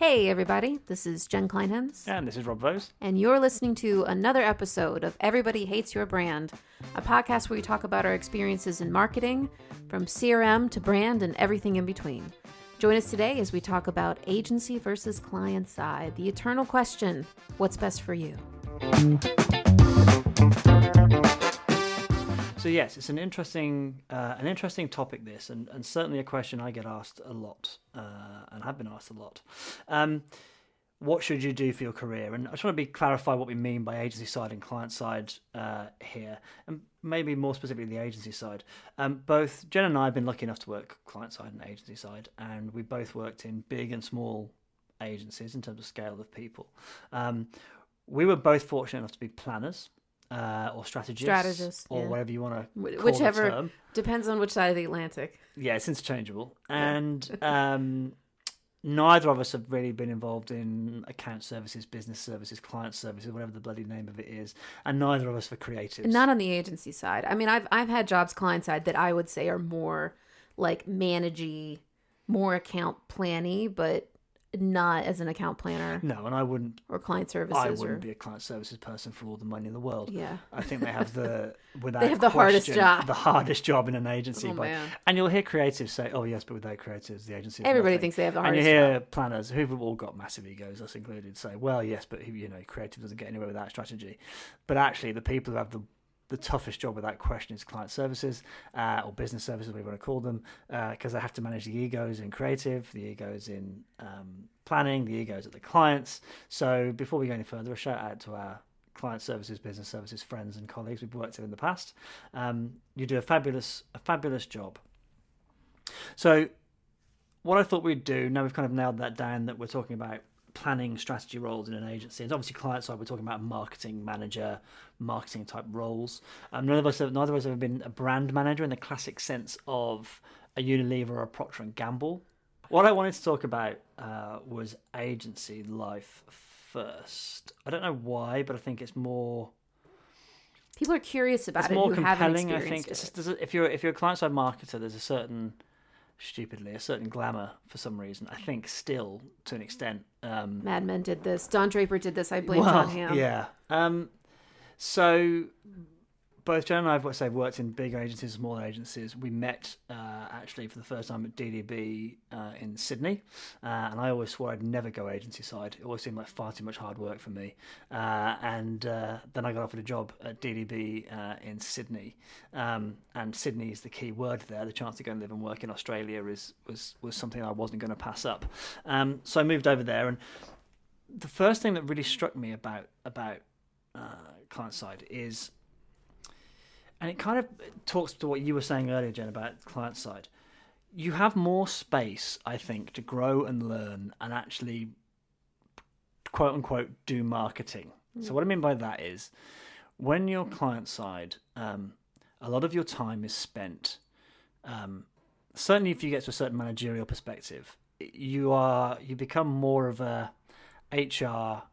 Hey everybody, this is Jen Kleinhens. And this is Rob Vose. And you're listening to another episode of Everybody Hates Your Brand, a podcast where we talk about our experiences in marketing, from CRM to brand and everything in between. Join us today as we talk about agency versus client side, the eternal question, what's best for you? So yes, it's an interesting topic, this, and certainly a question I get asked a lot, and have been asked a lot. What should you do for your career? And I just want to clarify what we mean by agency side and client side here, and maybe more specifically the agency side. Both Jen and I have been lucky enough to work client side and agency side, and we both worked in big and small agencies in terms of scale of people. We were both fortunate enough to be planners. Or strategists, or whatever you want to call whichever the term. Depends on which side of the Atlantic. Yeah, it's interchangeable. And neither of us have really been involved in account services, business services, client services, whatever the bloody name of it is. And neither of us for creatives. Not on the agency side. I mean, I've had jobs client side that I would say are more like managey, more account planny, but not as an account planner. No, and I wouldn't. Or client services. I wouldn't be a client services person for all the money in the world. Yeah. I think they have the hardest job. The hardest job in an agency. Oh, man. And you'll hear creatives say, "Oh yes, but without creatives, the agency." Everybody thinks they have the hardest job. And you hear job. planners who've all got massive egos, us included, say, "Well, yes, but creative doesn't get anywhere without strategy." But actually, the people who have the toughest job without question is client services or business services, whatever you want to call them, because they have to manage the egos in creative, the egos in planning, the egos at the clients. So before we go any further, a shout out to our client services, business services friends and colleagues we've worked with in the past. You do a fabulous job. So what I thought we'd do, now we've kind of nailed that down, that we're talking about planning strategy roles in an agency, and obviously client side we're talking about marketing manager, marketing type roles. Neither of us have ever been a brand manager in the classic sense of a Unilever or a Procter and Gamble. What I wanted to talk about was agency life first. I don't know why, but I think it's more. People are curious about it. It's more who compelling. Haven't I think if you're a client side marketer, there's a certain glamour for some reason. I think still to an extent. Mad Men did this. Don Draper did this. I blamed on him. Yeah. So both Jen and I have worked in big agencies, small agencies. We met actually for the first time at DDB in Sydney, and I always swore I'd never go agency side. It always seemed like far too much hard work for me. And then I got offered a job at DDB in Sydney, and Sydney is the key word there. The chance to go and live and work in Australia was something I wasn't going to pass up. So I moved over there, and the first thing that really struck me about client side is. And it kind of talks to what you were saying earlier, Jen, about client side. You have more space, I think, to grow and learn and actually, quote unquote, do marketing. So what I mean by that is, when you're client side, a lot of your time is spent. Certainly, if you get to a certain managerial perspective, you become more of a HR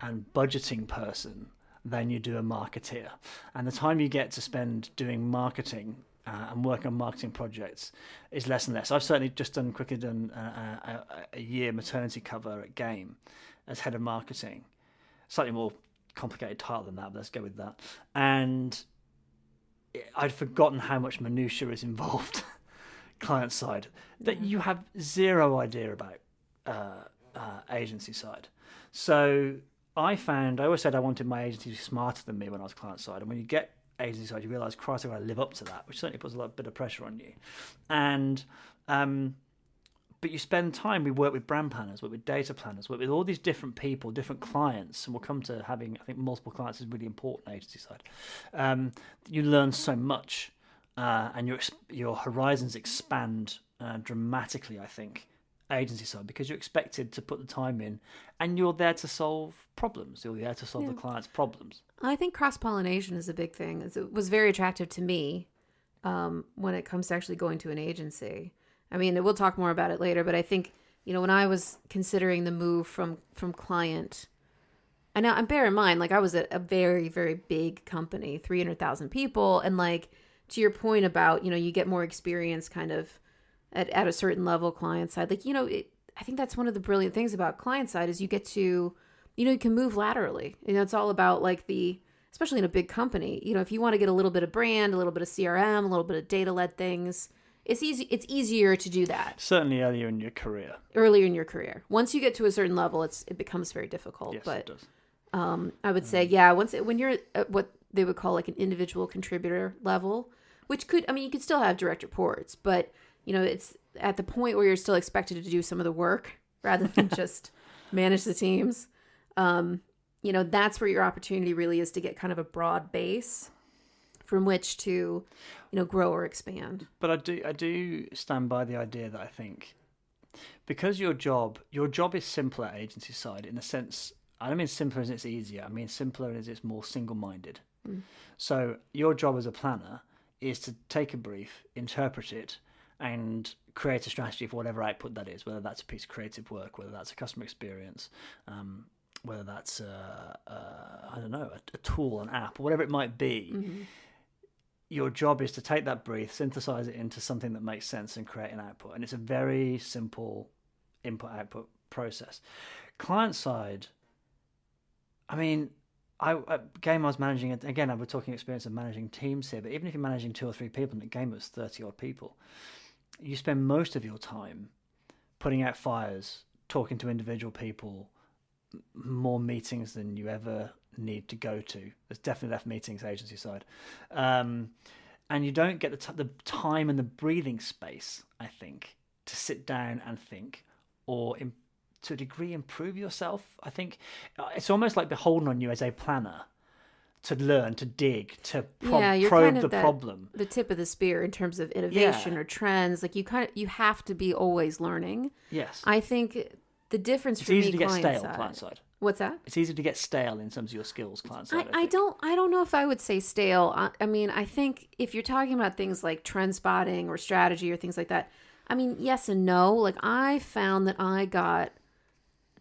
and budgeting person than you do a marketeer. And the time you get to spend doing marketing and working on marketing projects is less and less. I've certainly just quickly done a year maternity cover at Game as head of marketing. Slightly more complicated title than that, but let's go with that. And I'd forgotten how much minutiae is involved client side that you have zero idea about agency side. So I always said I wanted my agency to be smarter than me when I was client side. And when you get agency side, you realise, Christ, I've got to live up to that, which certainly puts a bit of pressure on you. And but you spend time, we work with brand planners, work with data planners, work with all these different people, different clients, and we'll come to having, I think, multiple clients is really important agency side. You learn so much, and your horizons expand dramatically, I think, agency side, because you're expected to put the time in and you're there to solve problems. You're there to solve the client's problems. I think cross-pollination is a big thing. It was very attractive to me when it comes to actually going to an agency. I mean, we'll talk more about it later, but I think, when I was considering the move from client, and bear in mind, like, I was at a very, very big company, 300,000 people. And like, to your point about, you get more experience kind of at a certain level client side, like, I think that's one of the brilliant things about client side is you get to, you can move laterally. It's all about like especially in a big company, if you want to get a little bit of brand, a little bit of CRM, a little bit of data led things, it's easier to do when Certainly earlier in your career. Once you get to a certain level, it becomes very difficult. Yes, but it does. I would say, when you're at what they would call like an individual contributor level, which you could still have direct reports, but it's at the point where you're still expected to do some of the work rather than just manage the teams. That's where your opportunity really is to get kind of a broad base from which to, grow or expand. But I do stand by the idea that I think because your job is simpler at agency side in the sense, I don't mean simpler as it's easier. I mean simpler as it's more single-minded. Mm. So your job as a planner is to take a brief, interpret it, and create a strategy for whatever output that is, whether that's a piece of creative work, whether that's a customer experience, whether that's a tool, an app, whatever it might be. Mm-hmm. Your job is to take that brief, synthesize it into something that makes sense and create an output. And it's a very simple input-output process. Client side, game I was managing, again, we're talking experience of managing teams here, but even if you're managing 2 or 3 people and the game was 30-odd people, you spend most of your time putting out fires, talking to individual people, more meetings than you ever need to go to. There's definitely less meetings agency side. And you don't get the time and the breathing space, I think, to sit down and think or to a degree improve yourself. I think it's almost like beholden on you as a planner to learn, to dig, to probe kind of the problem. The tip of the spear in terms of innovation or trends. Like you have to be always learning. Yes. I think the difference for me, it's easy to get stale client side. What's that? It's easy to get stale in terms of your skills client side. I don't know if I would say stale. I think if you're talking about things like trend spotting or strategy or things like that, yes and no. Like I found that I got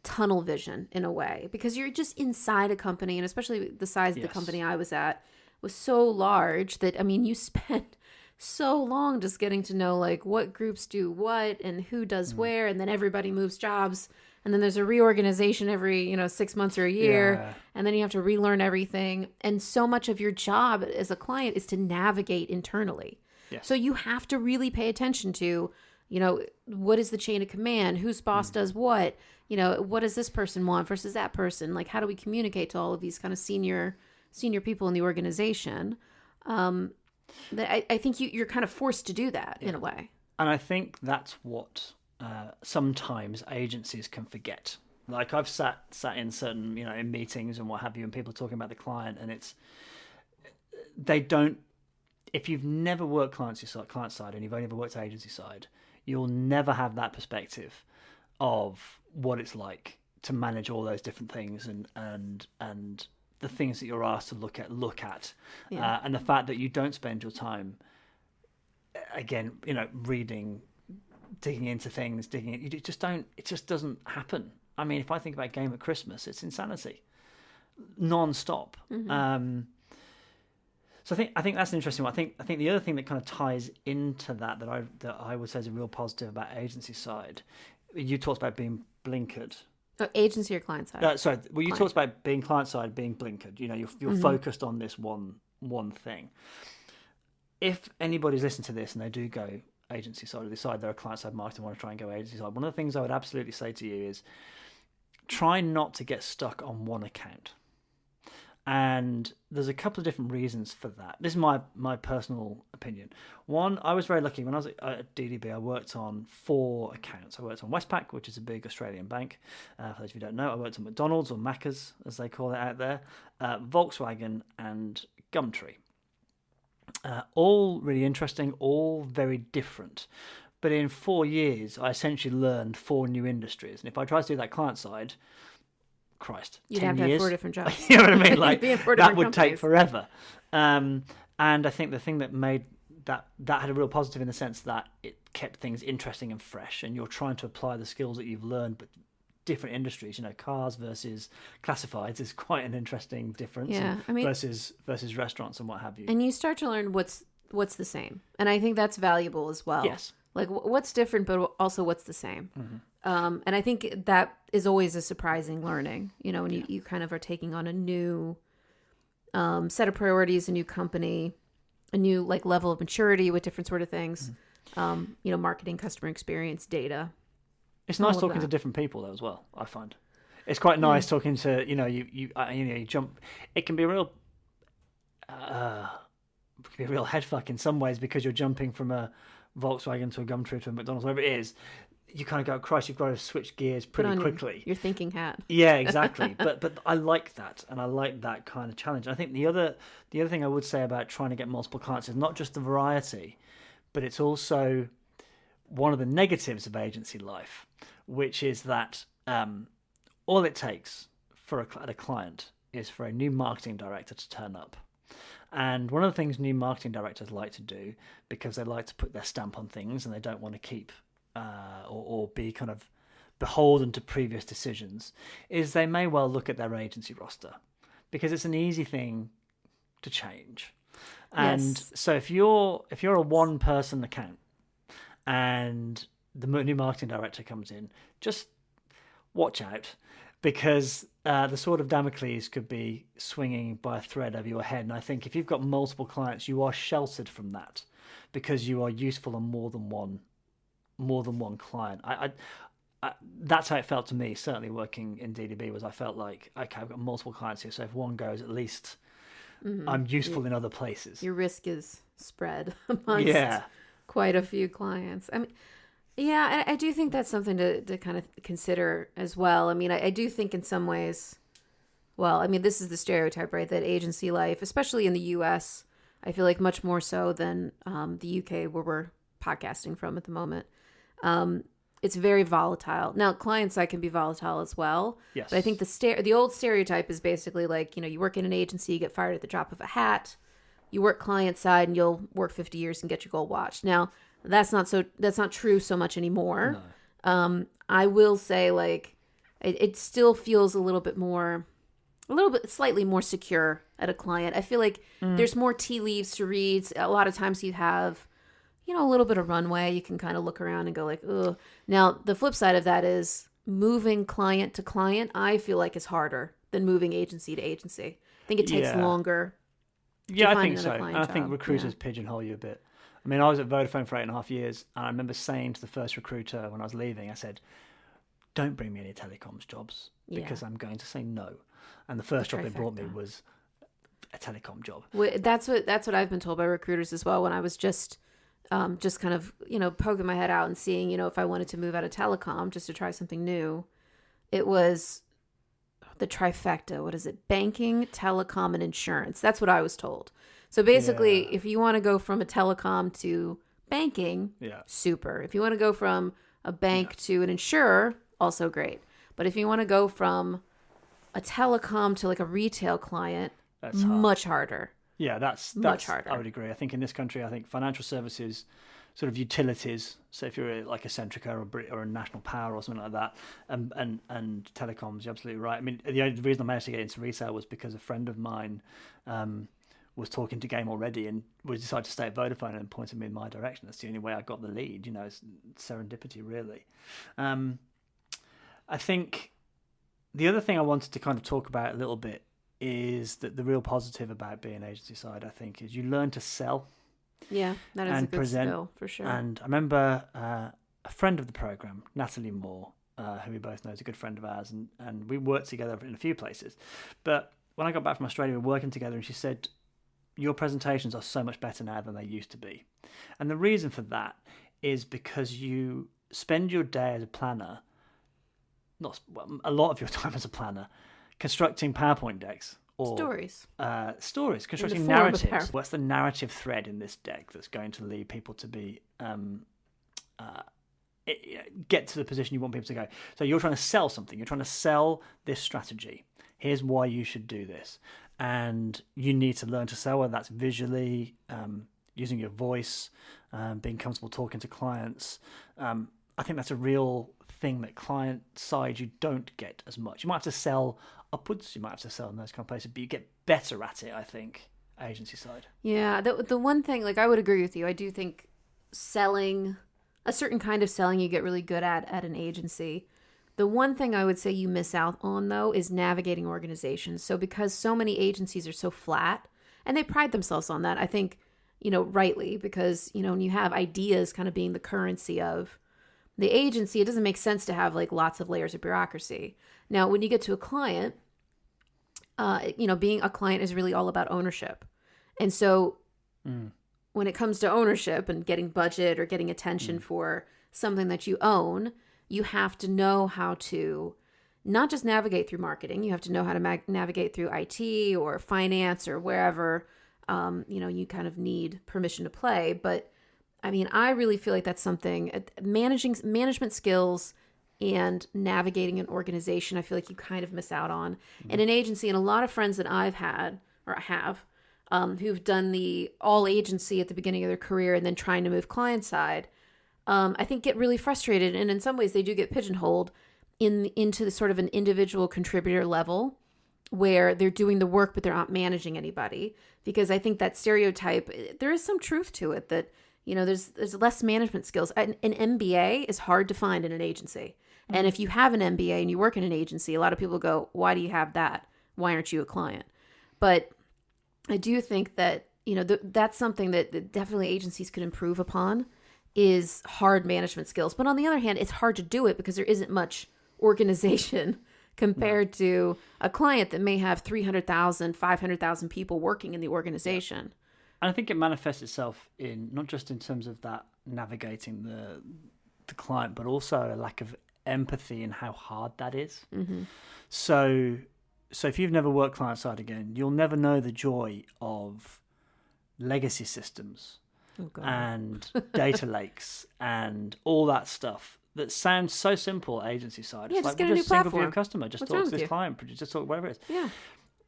tunnel vision in a way because you're just inside a company, and especially the size of the company I was at was so large that you spend so long just getting to know like what groups do what and who does where, and then everybody moves jobs, and then there's a reorganization every 6 months or a year, and then you have to relearn everything, and so much of your job as a client is to navigate internally. So you have to really pay attention to what is the chain of command, whose boss does what, what does this person want versus that person, like how do we communicate to all of these kind of senior people in the organization. I think you're kind of forced to do that in a way. And I think that's what sometimes agencies can forget. Like I've sat in certain, in meetings and what have you, and people talking about the client, and they don't, if you've never worked client side and you've only ever worked agency side, you'll never have that perspective of what it's like to manage all those different things and the things that you're asked to look at, and the fact that you don't spend your time, again, reading, digging into things, it just doesn't happen. If I think about Game at Christmas, it's insanity, non-stop. Mm-hmm. So I think that's an interesting one. I think the other thing that kind of ties into that I would say is a real positive about agency side. You talked about being blinkered. Oh, agency or client side? Sorry. Well, you talked about being client side, being blinkered. You're focused on this one thing. If anybody's listening to this and they do go agency side, or decide they're a client side marketer and want to try and go agency side, one of the things I would absolutely say to you is try not to get stuck on one account. And there's a couple of different reasons for that. This is my personal opinion. One, I was very lucky. When I was at DDB, I worked on 4 accounts. I worked on Westpac, which is a big Australian bank. For those of you who don't know, I worked on McDonald's, or Macca's, as they call it out there, Volkswagen, and Gumtree. All really interesting, all very different. But in 4 years, I essentially learned 4 new industries. And if I tried to do that client side, Christ, you'd 10 have to years. have 4 different jobs. You know what I mean? Like that would companies. take forever. And I think the thing that made that had a real positive in the sense that it kept things interesting and fresh, and you're trying to apply the skills that you've learned, but different industries. Cars versus classifieds is quite an interesting difference. Yeah, versus restaurants and what have you. And you start to learn what's the same, and I think that's valuable as well. Yes. Like what's different, but also what's the same. Mm-hmm. And I think that is always a surprising learning, when you kind of are taking on a new set of priorities, a new company, a new like level of maturity with different sort of things. Marketing, customer experience, data. It's nice talking to different people though as well. I find it's quite nice talking to you jump. It can be a real head fuck in some ways because you're jumping from a Volkswagen to a Gumtree to a McDonald's, whatever it is. You kind of go, Christ, you've got to switch gears pretty quickly. Your thinking hat. Yeah, exactly. but I like that, and I like that kind of challenge. I think the other thing I would say about trying to get multiple clients is not just the variety, but it's also one of the negatives of agency life, which is that all it takes for a client is for a new marketing director to turn up. And one of the things new marketing directors like to do, because they like to put their stamp on things and they don't want to keep or be kind of beholden to previous decisions, is they may well look at their agency roster because it's an easy thing to change. And so if you're a one person account and the new marketing director comes in, just watch out, because the sword of Damocles could be swinging by a thread over your head. And I think if you've got multiple clients, you are sheltered from that because you are useful on more than one client. I that's how it felt to me, certainly working in DDB, was I felt like, okay, I've got multiple clients here, so if one goes, at least I'm useful in other places. Your risk is spread amongst quite a few clients. I mean, yeah, I do think that's something to kind of consider as well. I mean, I do think in some ways, well, I mean, this is the stereotype, right? That agency life, especially in the US, I feel like much more so than the UK, where we're podcasting from at the moment. It's very volatile. Now, client side can be volatile as well. Yes. But I think the old stereotype is basically like, you work in an agency, you get fired at the drop of a hat. You work client side and you'll work 50 years and get your gold watch. Now, that's not true so much anymore. No. I will say, like, it still feels slightly more secure at a client. I feel like there's more tea leaves to read. A lot of times you have, a little bit of runway. You can kind of look around and go like, ugh. Now, the flip side of that is moving client to client, I feel like is harder than moving agency to agency. I think it takes longer. Yeah, I think so. And I think recruiters pigeonhole you a bit. I mean, I was at Vodafone for 8.5 years, and I remember saying to the first recruiter when I was leaving, I said, don't bring me any telecoms jobs because I'm going to say no. And the first job they brought me was a telecom job. Well, that's what I've been told by recruiters as well when I was just kind of, poking my head out and seeing, if I wanted to move out of telecom just to try something new. It was the trifecta. What is it? Banking, telecom, and insurance. That's what I was told. So basically, if you want to go from a telecom to banking, super. If you want to go from a bank to an insurer, also great. But if you want to go from a telecom to like a retail client, that's much harder. Yeah, that's much harder. I would agree. I think in this country, financial services, sort of utilities. So if you're like a Centrica or a National Power or something like that, and telecoms, you're absolutely right. I mean, the only reason I managed to get into retail was because a friend of mine was talking to Game already and was decided to stay at Vodafone and pointed me in my direction. That's the only way I got the lead. It's serendipity, really. I think the other thing I wanted to kind of talk about a little bit is that the real positive about being agency side, I think, is you learn to sell. Yeah, that is a good skill, for sure. And I remember a friend of the program, Natalie Moore, who we both know is a good friend of ours, and we worked together in a few places. But when I got back from Australia, we were working together, and she said, your presentations are so much better now than they used to be. And the reason for that is because you spend your day as a planner, a lot of your time as a planner, constructing PowerPoint decks. Or stories, constructing narratives. What's the narrative thread in this deck that's going to lead people to be get to the position you want people to go? So you're trying to sell something. You're trying to sell this strategy. Here's why you should do this, and you need to learn to sell. Whether that's visually, using your voice, being comfortable talking to clients. I think that's a real thing that client side you don't get as much. You might have to sell upwards, you might have to sell in those kind of places, but you get better at it, I think, agency side. Yeah, the one thing, like, I would agree with you. I do think selling a certain kind of selling you get really good at an agency. The one thing I would say you miss out on, though, is navigating organizations. So because so many agencies are so flat, and they pride themselves on that, I think, rightly, because, when you have ideas kind of being the currency of the agency, it doesn't make sense to have like lots of layers of bureaucracy. Now, when you get to a client, being a client is really all about ownership. And so when it comes to ownership and getting budget or getting attention for something that you own, you have to know how to not just navigate through marketing. You have to know how to navigate through IT or finance or wherever, you kind of need permission to play. But I mean, I really feel like that's something, management skills and navigating an organization, I feel like you kind of miss out on. And an agency, and a lot of friends that I've had or have who've done the all agency at the beginning of their career and then trying to move client side, I think get really frustrated. And in some ways they do get pigeonholed into the sort of an individual contributor level where they're doing the work, but they're not managing anybody. Because I think that stereotype, there is some truth to it that, there's less management skills. An MBA is hard to find in an agency. And if you have an MBA and you work in an agency, a lot of people go, why do you have that? Why aren't you a client? But I do think that, that's something that definitely agencies could improve upon is hard management skills. But on the other hand, it's hard to do it because there isn't much organization compared to a client that may have 300,000, 500,000 people working in the organization. And I think it manifests itself in not just in terms of that navigating the client, but also a lack of empathy in how hard that is. Mm-hmm. So if you've never worked client side again, you'll never know the joy of legacy systems and data lakes and all that stuff that sounds so simple at agency side. Yeah, it's just like, get a new single platform. view customer, just talk to this client, just talk whatever it is.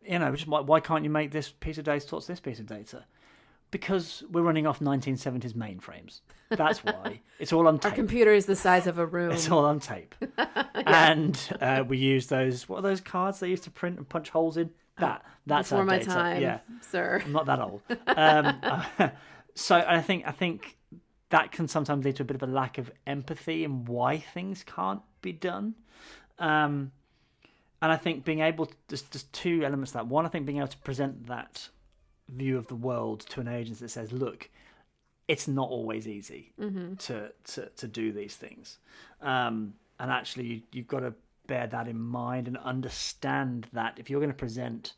Yeah. Why can't you make this piece of data talk to this piece of data? Because we're running off 1970s mainframes. That's why. It's all on tape. Our computer is the size of a room. It's all on tape. And we use those, what are those cards they used to print and punch holes in? That's before our my data. time, yeah. sir. I'm not that old. So I think that can sometimes lead to a bit of a lack of empathy in why things can't be done. And I think being able to, there's two elements to that. One, I think being able to present that view of the world to an agency that says, look, it's not always easy to do these things. And actually you've got to bear that in mind and understand that if you're going to present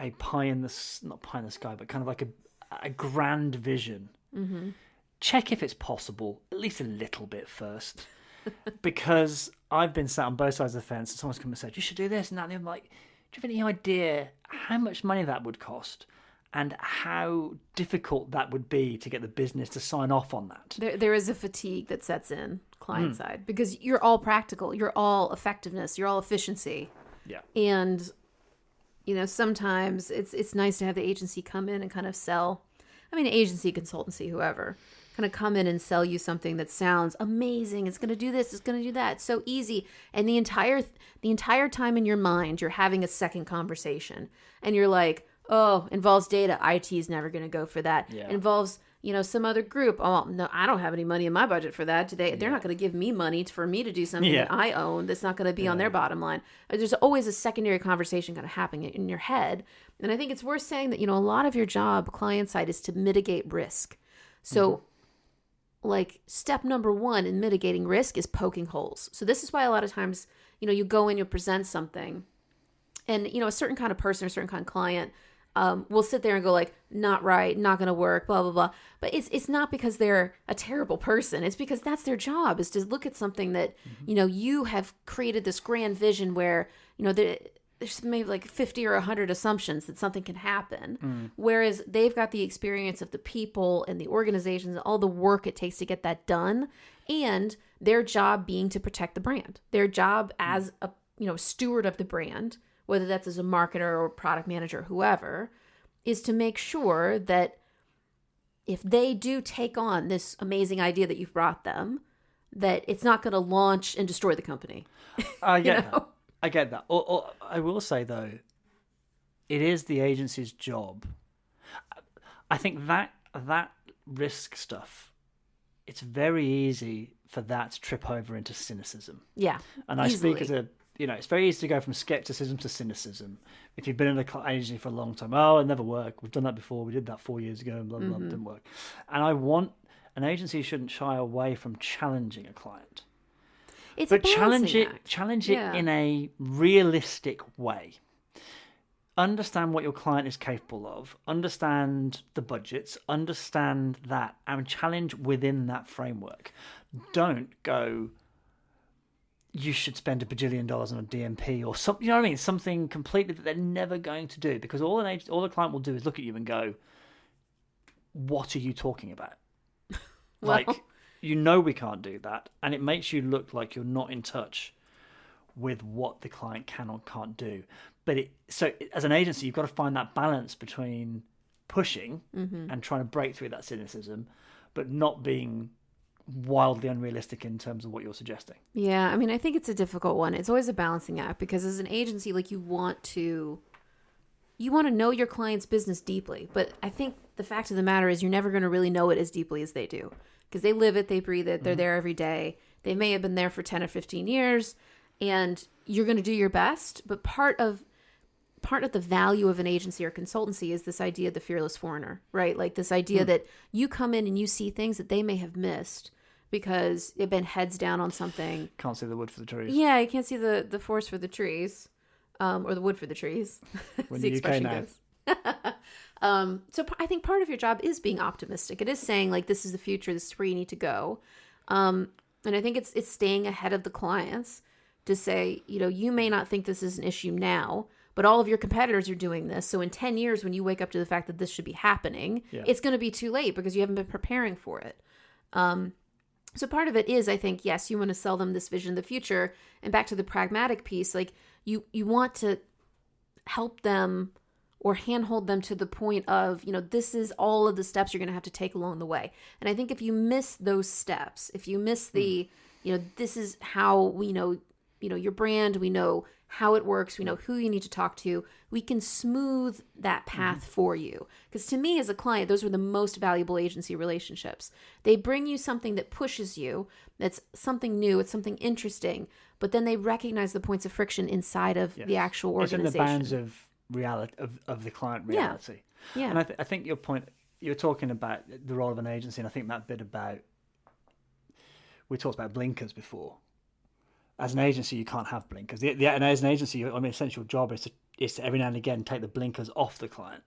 a not pie in the sky, but kind of like a grand vision, check if it's possible, at least a little bit first. Because I've been sat on both sides of the fence and someone's come and said, you should do this and that. And I'm like, do you have any idea how much money that would cost and how difficult that would be to get the business to sign off on that? There is a fatigue that sets in client side because you're all practical, you're all effectiveness, you're all efficiency. Yeah. And, sometimes it's nice to have the agency come in and kind of sell, agency, consultancy, whoever, kind of come in and sell you something that sounds amazing. It's going to do this. It's going to do that. It's so easy. And the entire time in your mind, you're having a second conversation and you're like, oh, involves data. IT is never going to go for that. Yeah. Involves, some other group. Oh, no, I don't have any money in my budget for that. They're not going to give me money for me to do something that I own that's not going to be on their bottom line. There's always a secondary conversation kind of happening in your head. And I think it's worth saying that, a lot of your job client side is to mitigate risk. So like step number one in mitigating risk is poking holes. So this is why a lot of times, you go in, you present something and, a certain kind of person or certain kind of client will sit there and go like, not right, not going to work, blah, blah, blah. But it's not because they're a terrible person. It's because that's their job, is to look at something that, you have created this grand vision where, there's maybe like 50 or 100 assumptions that something can happen. Whereas they've got the experience of the people and the organizations, all the work it takes to get that done. And their job being to protect the brand. Their job as a steward of the brand, whether that's as a marketer or product manager, or whoever, is to make sure that if they do take on this amazing idea that you've brought them, that it's not going to launch and destroy the company. I get that. I get that. Or I will say, though, it is the agency's job. I think that risk stuff it's very easy for that to trip over into cynicism. Yeah. And I easily. speak as a, it's very easy to go from skepticism to cynicism. If you've been in an agency for a long time, oh, it'll never work. We've done that before. We did that 4 years ago and blah, blah, blah, didn't work. And I want, an agency shouldn't shy away from challenging a client. It's But a balancing act. challenge it in a realistic way. Understand what your client is capable of, understand the budgets, understand that, and challenge within that framework. Don't go, you should spend $1 bajillion on a DMP or something, you know what I mean? Something completely that they're never going to do, because all the client will do is look at you and go, what are you talking about? Well, We can't do that, and it makes you look like you're not in touch with what the client can or can't do. But as an agency, you've got to find that balance between pushing and trying to break through that cynicism, but not being wildly unrealistic in terms of what you're suggesting. Yeah, I mean, I think it's a difficult one. It's always a balancing act, because as an agency, like, you want to know your client's business deeply. But I think the fact of the matter is you're never going to really know it as deeply as they do, because they live it, they breathe it, they're there every day. They may have been there for 10 or 15 years, and you're going to do your best. But part of the value of an agency or consultancy is this idea of the fearless foreigner, right? Like this idea that you come in and you see things that they may have missed because they've been heads down on something. Can't see the wood for the trees. Yeah, you can't see the forest for the trees, or the wood for the trees. When the the UK expression now. goes. So I think part of your job is being optimistic. It is saying, like, this is the future, this is where you need to go. And I think it's staying ahead of the clients to say, you may not think this is an issue now, but all of your competitors are doing this. So in 10 years, when you wake up to the fact that this should be happening, it's going to be too late because you haven't been preparing for it. So part of it is, I think, yes, you want to sell them this vision of the future. And back to the pragmatic piece, like you want to help them or handhold them to the point of, this is all of the steps you're going to have to take along the way. And I think if you miss those steps, if you miss the, this is how we know, your brand, we know how it works, we know who you need to talk to, we can smooth that path for you. Because to me as a client, those were the most valuable agency relationships. They bring you something that pushes you, that's something new, it's something interesting, but then they recognize the points of friction inside of the actual organization. It's in the bounds of reality, of the client reality. Yeah. And I think your point, you're talking about the role of an agency, and I think that bit about, we talked about blinkers before. As an agency, you can't have blinkers. And as an agency, essential job is to every now and again take the blinkers off the client,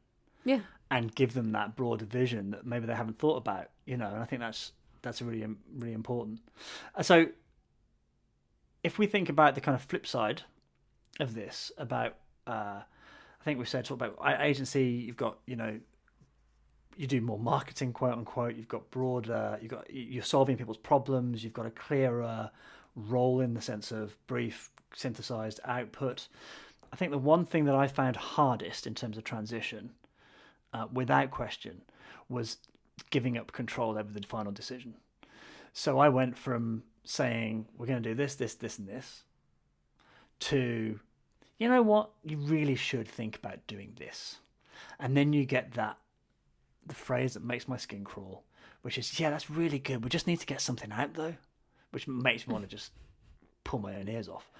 and give them that broader vision that maybe they haven't thought about. And I think that's really, really important. So, if we think about the kind of flip side of this, about I think we said talk about agency. You've got you do more marketing, quote unquote. You've got broader. You're solving people's problems. You've got a clearer role in the sense of brief, synthesized output. I think the one thing that I found hardest in terms of transition, without question, was giving up control over the final decision. So I went from saying, we're going to do this, this, this, and this, to, you know what, you really should think about doing this. And then you get the phrase that makes my skin crawl, which is, yeah, that's really good. We just need to get something out though, which makes me want to just pull my own ears off.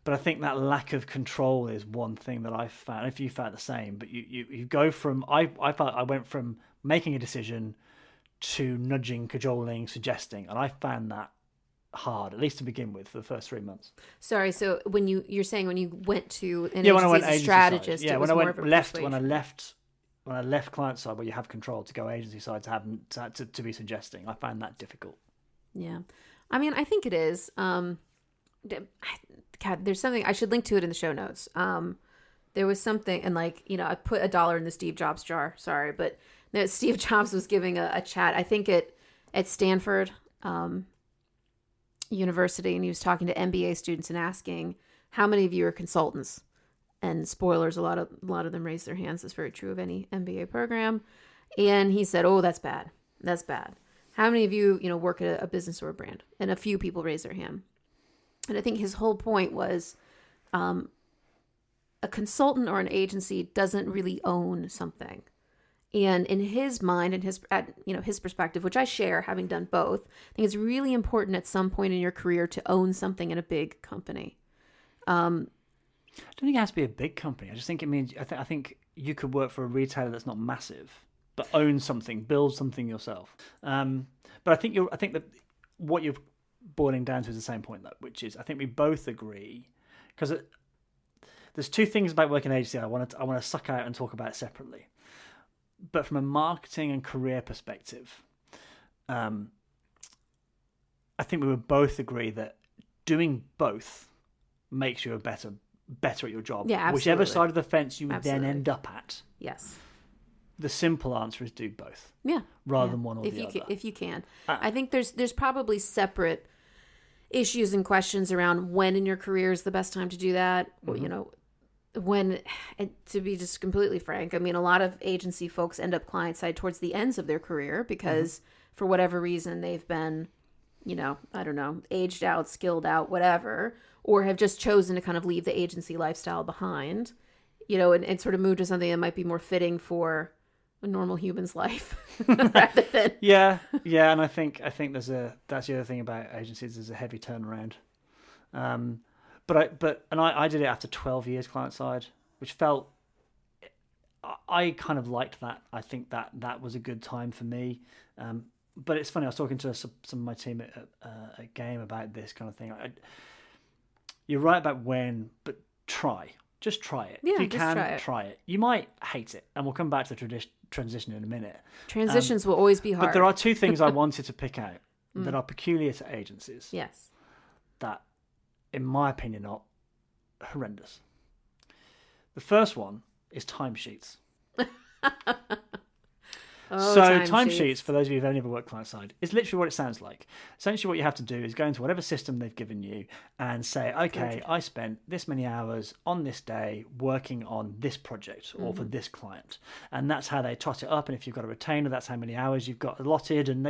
But I think that lack of control is one thing that I found, if you found the same, but you go from, I felt I went from making a decision to nudging, cajoling, suggesting, and I found that hard, at least to begin with, for the first 3 months. Sorry, so when you're saying when you went to an when I agency went as a agency strategist, side. Yeah, it was when I more went of a left, persuasion. when I left client side where you have control, to go agency side to be suggesting, I found that difficult. Yeah. I mean, I think it is. God, there's something, I should link to it in the show notes. There was something, and I put $1 in the Steve Jobs jar. Sorry, but no, Steve Jobs was giving a chat, I think at Stanford University, and he was talking to MBA students and asking, how many of you are consultants? And spoilers, a lot of them raised their hands. That's very true of any MBA program. And he said, oh, that's bad. That's bad. How many of you, work at a business or a brand? And a few people raised their hand. And I think his whole point was a consultant or an agency doesn't really own something. And in his mind and his perspective, which I share, having done both, I think it's really important at some point in your career to own something in a big company. I don't think it has to be a big company. I just think it means I think you could work for a retailer that's not massive, but own something, build something yourself. But I think that what you're boiling down to is the same point, though, which is I think we both agree, because there's two things about working in agency I want to suck out and talk about separately. But from a marketing and career perspective, I think we would both agree that doing both makes you better at your job. Yeah, absolutely. Whichever side of the fence you would then end up at. Yes. The simple answer is do both. Yeah. Rather than one or the other. If you can. I think there's probably separate issues and questions around when in your career is the best time to do that. Mm-hmm. When, and to be just completely frank, I mean, a lot of agency folks end up client side towards the ends of their career because for whatever reason they've been, I don't know, aged out, skilled out, whatever, or have just chosen to kind of leave the agency lifestyle behind, and sort of move to something that might be more fitting for a normal human's life rather than... Yeah, and I think that's the other thing about agencies, there's a heavy turnaround. But I did it after 12 years client side, which felt, I kind of liked that. I think that was a good time for me. But it's funny, I was talking to some of my team at a game about this kind of thing. You're right about when, but just try it. Yeah, if you just can, try it. You might hate it, and we'll come back to the transition in a minute. Transitions will always be hard. But there are two things I wanted to pick out that are peculiar to agencies. Yes. That, in my opinion, are horrendous. The first one is timesheets. Timesheets, for those of you who've only ever worked client side, is literally what it sounds like. Essentially, what you have to do is go into whatever system they've given you and say, okay, I spent this many hours on this day working on this project or for this client. And that's how they tot it up. And if you've got a retainer, that's how many hours you've got allotted. And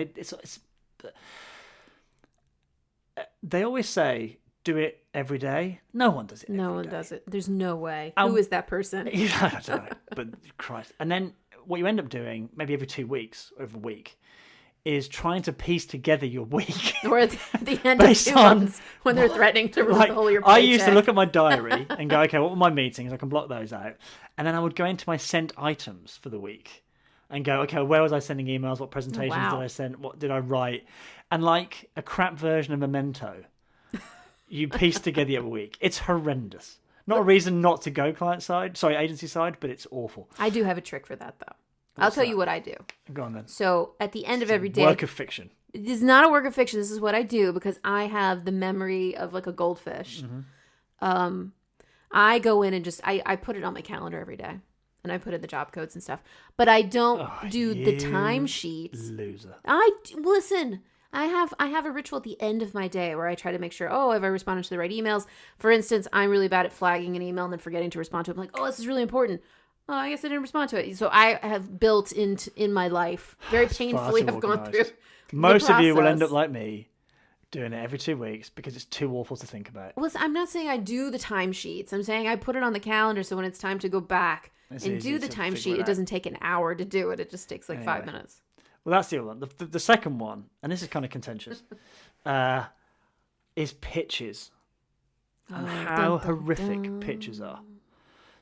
they always say, do it every day. No one does it every day. No one does it. There's no way. Who is that person? I don't know. But Christ. And then what you end up doing, maybe every 2 weeks or every week, is trying to piece together your week. Or at the end of 2 months when they're threatening to ruin the whole of your paycheck. I used to look at my diary and go, okay, what were my meetings? I can block those out. And then I would go into my sent items for the week and go, okay, where was I sending emails? What presentations did I send? What did I write? And like a crap version of Memento, you piece together your week. It's horrendous. Not a reason not to go agency side, but it's awful. I do have a trick for that, though. I'll tell you what I do. Go on then. So at the end of every day... Work of fiction. It is not a work of fiction. This is what I do because I have the memory of like a goldfish. I go in and just... I put it on my calendar every day. And I put in the job codes and stuff. But I don't do the timesheets. Loser. Listen... I have a ritual at the end of my day where I try to make sure, have I responded to the right emails? For instance, I'm really bad at flagging an email and then forgetting to respond to it. I'm like, this is really important. Oh, I guess I didn't respond to it. So I have built in my life, very painfully have gone through Most of you will end up like me, doing it every 2 weeks because it's too awful to think about. Listen, I'm not saying I do the timesheets. I'm saying I put it on the calendar so when it's time to go back and do the timesheet, it doesn't take an hour to do it. It just takes 5 minutes. Well, that's the other one. The second one, and this is kind of contentious, is pitches and how horrific pitches are.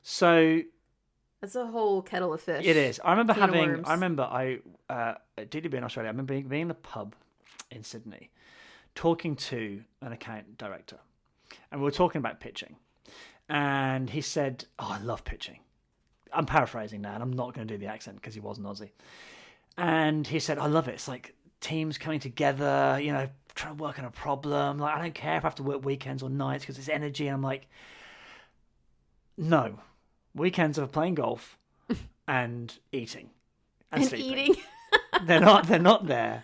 So that's a whole kettle of fish. It is. I remember at DDB in Australia, I remember being in the pub in Sydney, talking to an account director, and we were talking about pitching, and he said, I love pitching. I'm paraphrasing now, and I'm not going to do the accent because he wasn't Aussie. And he said, I love it. It's like teams coming together, trying to work on a problem. Like, I don't care if I have to work weekends or nights because it's energy. And I'm like, no. Weekends are playing golf and eating and sleeping. Eating. They're not there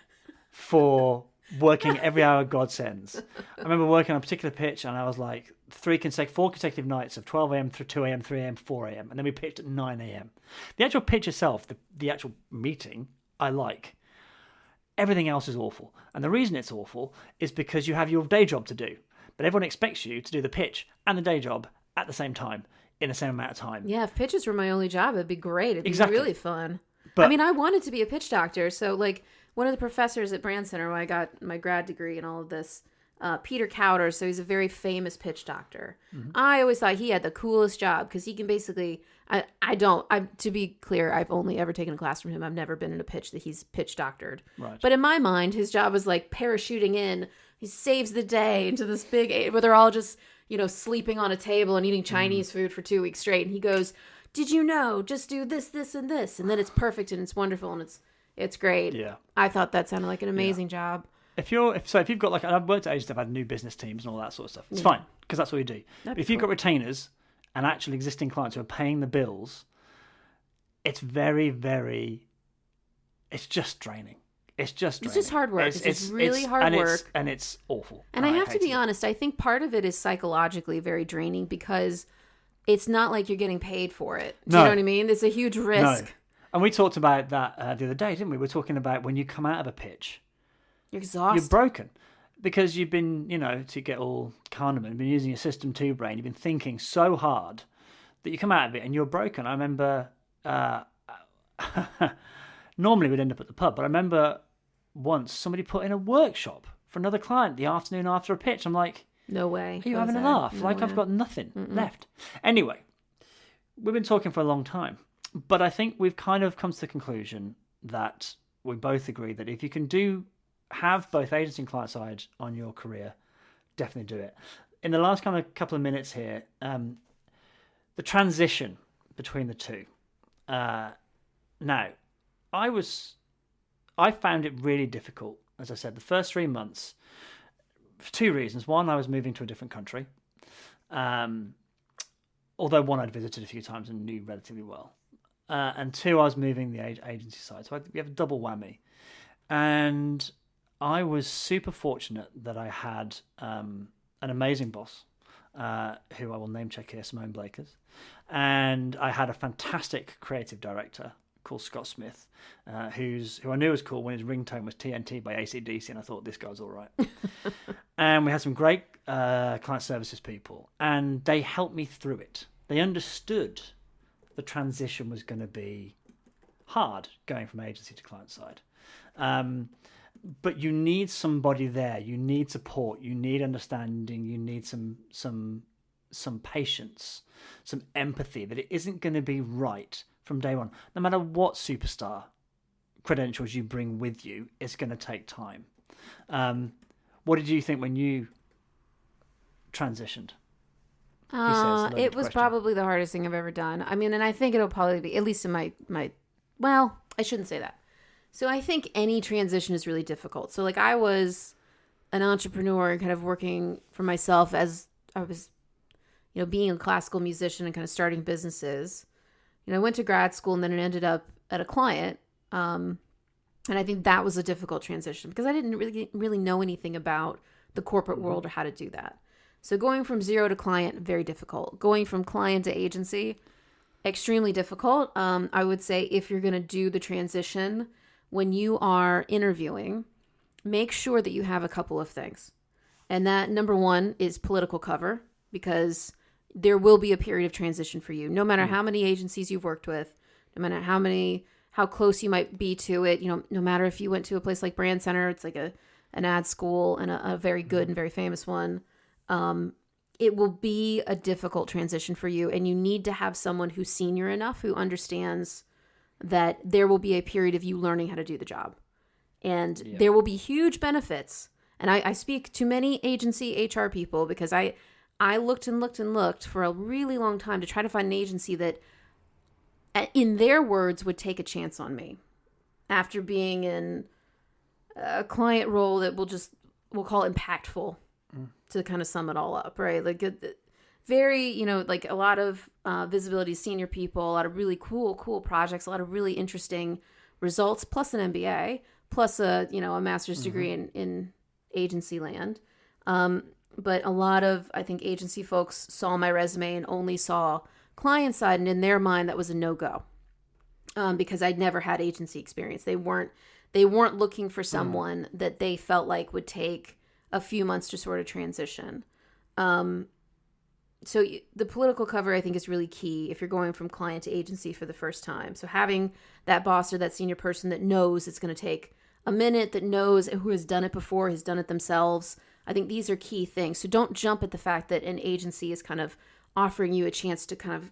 for working every hour God sends. I remember working on a particular pitch and I was like 4 consecutive nights of 12 a.m. through 2 a.m., 3 a.m., 4 a.m. And then we pitched at 9 a.m. The actual pitch itself, the actual meeting, I like. Everything else is awful. And the reason it's awful is because you have your day job to do. But everyone expects you to do the pitch and the day job at the same time, in the same amount of time. Yeah, if pitches were my only job, it'd be great. It'd be really fun. But I mean, I wanted to be a pitch doctor. So, like, one of the professors at Brand Center, where I got my grad degree and all of this, Peter Cowder, so he's a very famous pitch doctor. I always thought he had the coolest job because he can basically, to be clear, I've only ever taken a class from him. I've never been in a pitch that he's pitch doctored. Right. But in my mind, his job was like parachuting in. He saves the day into this big, where they're all just, sleeping on a table and eating Chinese food for 2 weeks straight. And he goes, did you know, just do this, this, and this. And then it's perfect and it's wonderful and it's great. Yeah. I thought that sounded like an amazing job. If you've got I've worked at agencies, I've had new business teams and all that sort of stuff. It's fine because that's what you do. But if you've got retainers and actual existing clients who are paying the bills, it's very, very. It's just draining. It's just hard work. It's really hard work, and it's awful. And I have to be honest. I think part of it is psychologically very draining because it's not like you're getting paid for it. Do you know what I mean? It's a huge risk. No. And we talked about that the other day, didn't we? We're talking about when you come out of a pitch. You're exhausted. You're broken because you've been, to get all Kahneman, you've been using your system 2 brain. You've been thinking so hard that you come out of it and you're broken. I remember, normally we'd end up at the pub, but I remember once somebody put in a workshop for another client the afternoon after a pitch. I'm like, no way. Are you having a laugh? I've got nothing left. Anyway, we've been talking for a long time, but I think we've kind of come to the conclusion that we both agree that if you can have both agency and client side on your career, definitely do it. In the last couple of minutes here, the transition between the two. Now, I found it really difficult, as I said, the first 3 months, for 2 reasons. One, I was moving to a different country, although one I'd visited a few times and knew relatively well. And 2, I was moving the agency side, so we have a double whammy. And I was super fortunate that I had an amazing boss, who I will name check here, Simone Blakers, and I had a fantastic creative director called Scott Smith, who I knew was cool when his ringtone was TNT by AC/DC, and I thought this guy's all right. And we had some great client services people, and they helped me through it. They understood the transition was going to be hard going from agency to client side. But you need somebody there. You need support. You need understanding. You need some patience, some empathy that it isn't going to be right from day one. No matter what superstar credentials you bring with you, it's going to take time. What did you think when you transitioned? It was probably the hardest thing I've ever done. I mean, and I think it'll probably be, at least in my well, I shouldn't say that. So I think any transition is really difficult. So like I was an entrepreneur and kind of working for myself as I was, being a classical musician and kind of starting businesses. I went to grad school and then it ended up at a client. And I think that was a difficult transition because I didn't really know anything about the corporate world or how to do that. So going from 0 to client, very difficult. Going from client to agency, extremely difficult. I would say if you're going to do the transition, when you are interviewing, make sure that you have a couple of things. And that, number one, is political cover, because there will be a period of transition for you. No matter how many agencies you've worked with, no matter how close you might be to it, no matter if you went to a place like Brand Center, it's like an ad school and a very good and very famous one. It will be a difficult transition for you, and you need to have someone who's senior enough, who understands that there will be a period of you learning how to do the job. And there will be huge benefits. And I speak to many agency HR people because I looked and looked and looked for a really long time to try to find an agency that, in their words, would take a chance on me after being in a client role that we'll call impactful, to kind of sum it all up, right? Like very, like a lot of visibility, senior people, a lot of really cool projects, a lot of really interesting results, plus an MBA, plus a master's degree in agency land. But a lot of, I think, agency folks saw my resume and only saw client side, and in their mind that was a no-go, because I'd never had agency experience. They weren't looking for someone that they felt like would take a few months to sort of transition. the political cover, I think, is really key if you're going from client to agency for the first time. So having that boss or that senior person that knows it's going to take a minute, that knows who has done it before, has done it themselves. I think these are key things. So don't jump at the fact that an agency is kind of offering you a chance to kind of,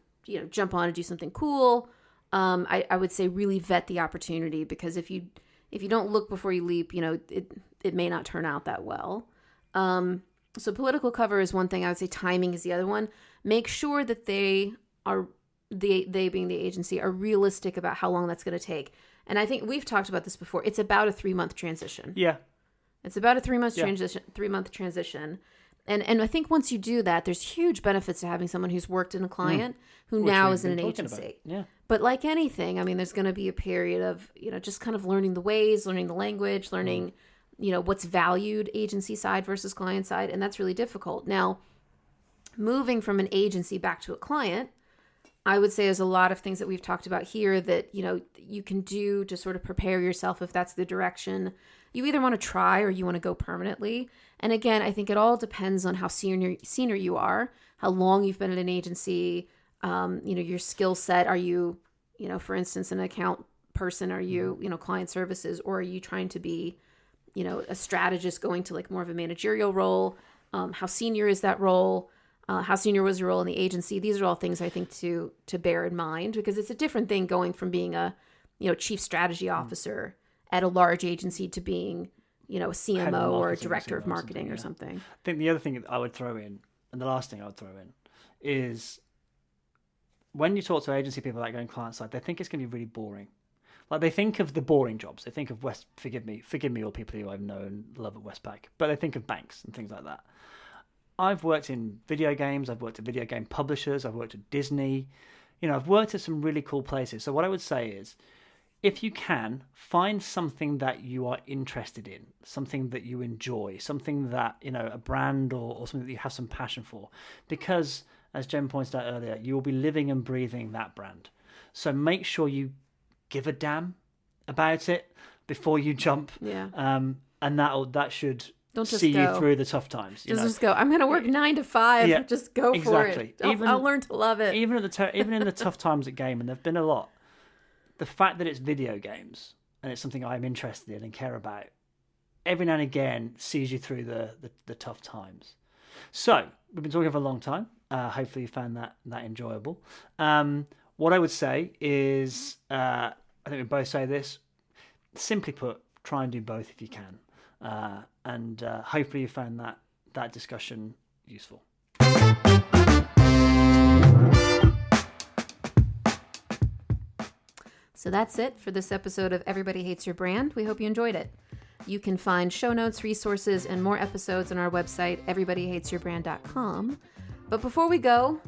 jump on and do something cool. I would say really vet the opportunity, because if you don't look before you leap, it may not turn out that well. So political cover is one thing. I would say timing is the other one. Make sure that they being the agency, are realistic about how long that's going to take. And I think we've talked about this before. It's about a 3-month transition. Yeah. It's about a 3-month transition. 3-month transition. And I think once you do that, there's huge benefits to having someone who's worked in a client who now is in an agency. Yeah. But like anything, I mean, there's going to be a period of, just kind of learning the ways, learning the language, learning, what's valued agency side versus client side. And that's really difficult. Now, moving from an agency back to a client, I would say there's a lot of things that we've talked about here that, you can do to sort of prepare yourself if that's the direction you either want to try or you want to go permanently. And again, I think it all depends on how senior you are, how long you've been at an agency, your skill set. Are you, for instance, an account person? Are you, client services? Or are you trying to be, a strategist going to like more of a managerial role? How senior is that role? How senior was your role in the agency? These are all things I think to bear in mind, because it's a different thing going from being a, chief strategy officer at a large agency to being, a CMO or a director of marketing or something. I think the other thing I would throw in, and the last thing I would throw in, is when you talk to agency people about going client side, they think it's going to be really boring. Like, they think of the boring jobs. They think of forgive me, all people who I've known and love at Westpac, but they think of banks and things like that. I've worked in video games. I've worked at video game publishers. I've worked at Disney. I've worked at some really cool places. So what I would say is, if you can, find something that you are interested in, something that you enjoy, something that, a brand or something that you have some passion for. Because, as Jen pointed out earlier, you will be living and breathing that brand. So make sure you give a damn about it before you jump. Yeah. And that should Don't just see go. you through the tough times. Just go. I'm going to work 9 to 5. Yeah, just go exactly. for it. I'll learn to love it. Even in the tough times at game, and there've been a lot. The fact that it's video games and it's something I'm interested in and care about, every now and again sees you through the tough times. So we've been talking for a long time. Hopefully you found that enjoyable. What I would say is, I think we both say this, simply put, try and do both if you can. And hopefully you found that discussion useful. So that's it for this episode of Everybody Hates Your Brand. We hope you enjoyed it. You can find show notes, resources, and more episodes on our website, everybodyhatesyourbrand.com. But before we go,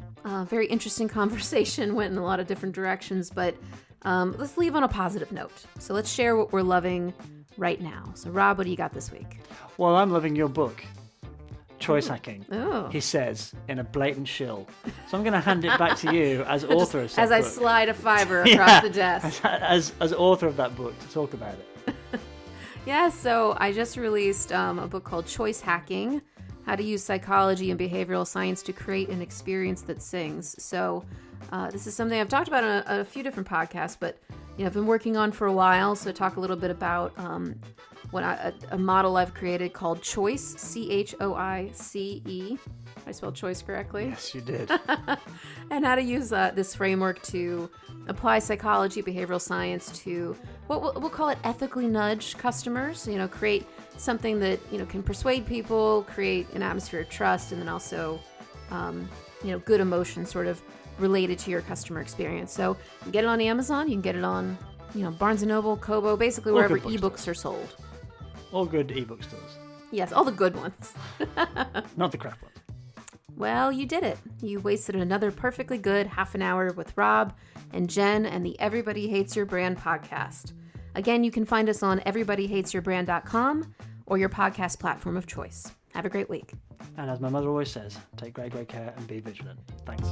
very interesting conversation, went in a lot of different directions, but let's leave on a positive note. So let's share what we're loving right now. So Rob, what do you got this week? Well, I'm loving your book, Choice Hacking, Oh. he says in a blatant shill. So I'm going to hand it back to you as author of As that I book. slide a fiver across the desk. As author of that book, to talk about it. Yeah, so I just released a book called Choice Hacking, How to Use Psychology and Behavioral Science to Create an Experience That Sings. So this is something I've talked about on a few different podcasts, but I've been working on for a while. So talk a little bit about a model I've created called Choice, CHOICE. I spelled choice correctly. Yes, you did. And how to use this framework to apply psychology, behavioral science to what we'll call it ethically nudge customers, create something that, can persuade people, create an atmosphere of trust, and then also, good emotions sort of related to your customer experience. So you can get it on Amazon, you can get it on, Barnes & Noble, Kobo, basically wherever ebooks are sold. All good ebook stores. Yes, all the good ones. Not the crap ones. Well, you did it. You wasted another perfectly good half an hour with Rob and Jen and the Everybody Hates Your Brand podcast. Again, you can find us on everybodyhatesyourbrand.com or your podcast platform of choice. Have a great week. And as my mother always says, take great care and be vigilant. Thanks.